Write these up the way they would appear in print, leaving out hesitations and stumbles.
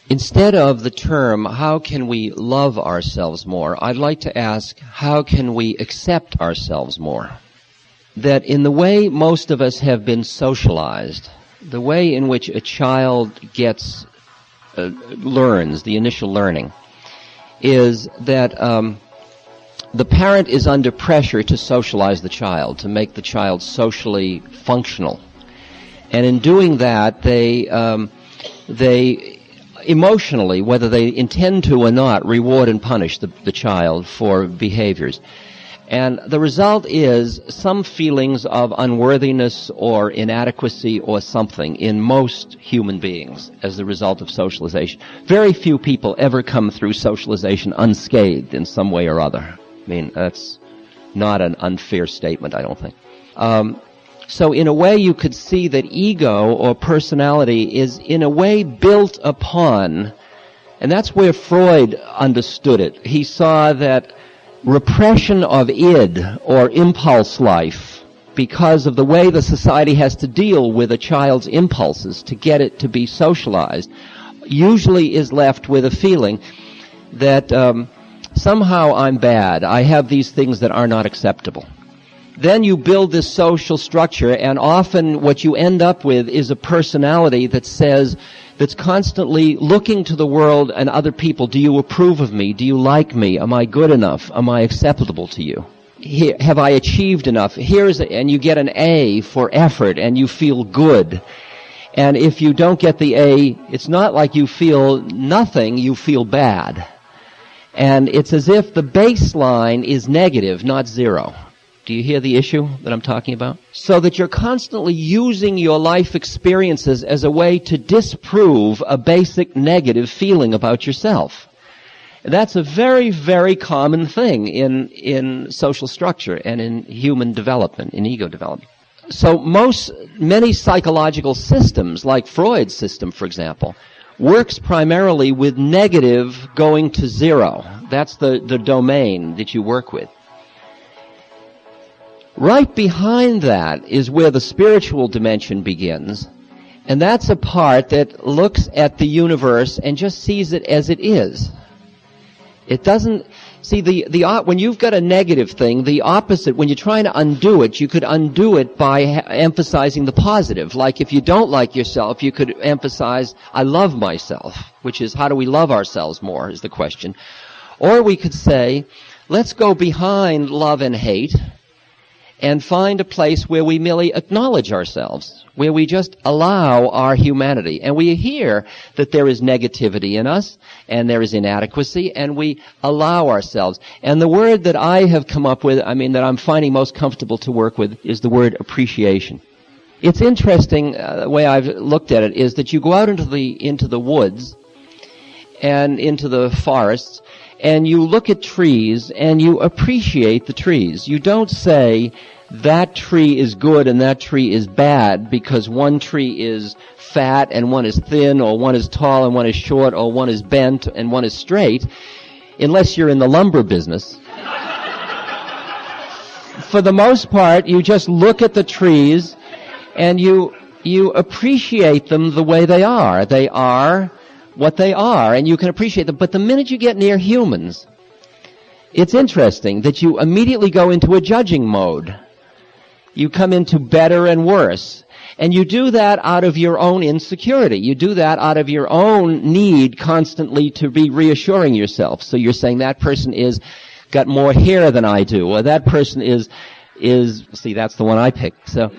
Instead of the term, how can we love ourselves more, I'd like to ask, how can we accept ourselves more? That in the way most of us have been socialized, the way in which a child learns, the initial learning, is that the parent is under pressure to socialize the child, to make the child socially functional. And in doing that, they emotionally, whether they intend to or not, reward and punish the child for behaviors. And the result is some feelings of unworthiness or inadequacy or something in most human beings as the result of socialization. Very few people ever come through socialization unscathed in some way or other. I mean, that's not an unfair statement, I don't think. So in a way you could see that ego or personality is in a way built upon, and that's where Freud understood it. He saw that repression of id, or impulse life, because of the way the society has to deal with a child's impulses to get it to be socialized, usually is left with a feeling that somehow I'm bad. I have these things that are not acceptable. Then you build this social structure, and often what you end up with is a personality that's constantly looking to the world and other people. Do you approve of me? Do you like me? Am I good enough? Am I acceptable to you? Have I achieved enough? And you get an A for effort, and you feel good. And if you don't get the A, it's not like you feel nothing, you feel bad. And it's as if the baseline is negative, not zero. Do you hear the issue that I'm talking about? So that you're constantly using your life experiences as a way to disprove a basic negative feeling about yourself. That's a very, very common thing in social structure and in human development, in ego development. So many psychological systems, like Freud's system, for example, works primarily with negative going to zero. That's the domain that you work with. Right behind that is where the spiritual dimension begins, and that's a part that looks at the universe and just sees it as it is. It doesn't see when you've got a negative thing, the opposite. When you're trying to undo it, you could undo it by emphasizing the positive. Like if you don't like yourself, you could emphasize, I love myself, which is how do we love ourselves more is the question. Or we could say, let's go behind love and hate and find a place where we merely acknowledge ourselves, where we just allow our humanity. And we hear that there is negativity in us, and there is inadequacy, and we allow ourselves. And the word that I have come up with, that I'm finding most comfortable to work with, is the word appreciation. It's interesting, the way I've looked at it, is that you go out into the woods and into the forests, and you look at trees, and you appreciate the trees. You don't say, that tree is good and that tree is bad because one tree is fat and one is thin, or one is tall and one is short, or one is bent and one is straight, unless you're in the lumber business. For the most part, you just look at the trees, and you appreciate them the way they are. They are what they are, and you can appreciate them. But the minute you get near humans, it's interesting that you immediately go into a judging mode. You come into better and worse. And you do that out of your own insecurity. You do that out of your own need constantly to be reassuring yourself. So you're saying that person is got more hair than I do, or that person is see, that's the one I picked. So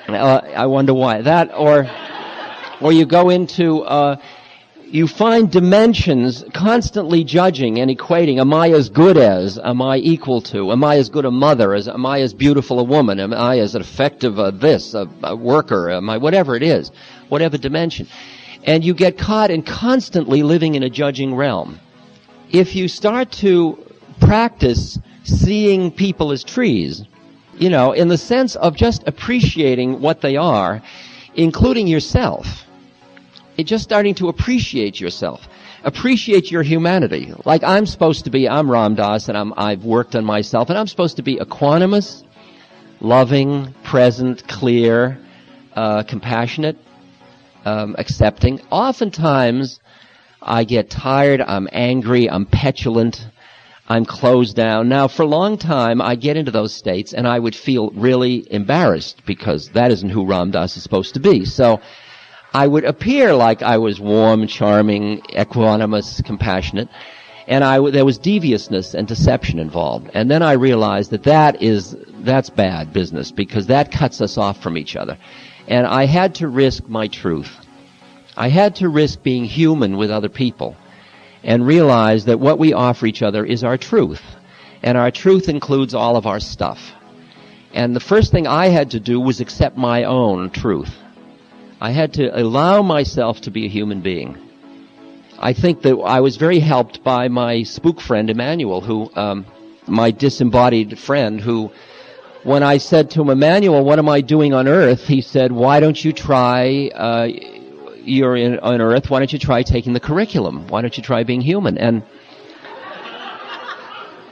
I wonder why. That, or you go into, you find dimensions constantly judging and equating. Am I as good as? Am I equal to? Am I as good a mother? Am I as beautiful a woman? Am I as effective a worker? Am I, whatever it is, whatever dimension. And you get caught in constantly living in a judging realm. If you start to practice seeing people as trees, in the sense of just appreciating what they are, including yourself, just starting to appreciate yourself, appreciate your humanity. Like I'm Ram Dass, and I've worked on myself, and I'm supposed to be equanimous, loving, present, clear, compassionate. accepting. Oftentimes, I get tired, I'm angry, I'm petulant, I'm closed down. Now, for a long time, I get into those states, and I would feel really embarrassed because that isn't who Ram Dass is supposed to be. So I would appear like I was warm, charming, equanimous, compassionate, and there was deviousness and deception involved. And then I realized that's bad business, because that cuts us off from each other. And I had to risk my truth. I had to risk being human with other people and realize that what we offer each other is our truth. And our truth includes all of our stuff. And the first thing I had to do was accept my own truth. I had to allow myself to be a human being. I think that I was very helped by my spook friend Emmanuel, my disembodied friend, who, when I said to him, Emmanuel, what am I doing on Earth? He said, why don't you try, you're on Earth, why don't you try taking the curriculum? Why don't you try being human? And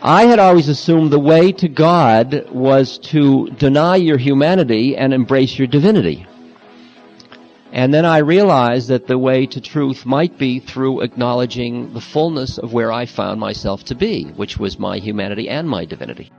I had always assumed the way to God was to deny your humanity and embrace your divinity. And then I realized that the way to truth might be through acknowledging the fullness of where I found myself to be, which was my humanity and my divinity.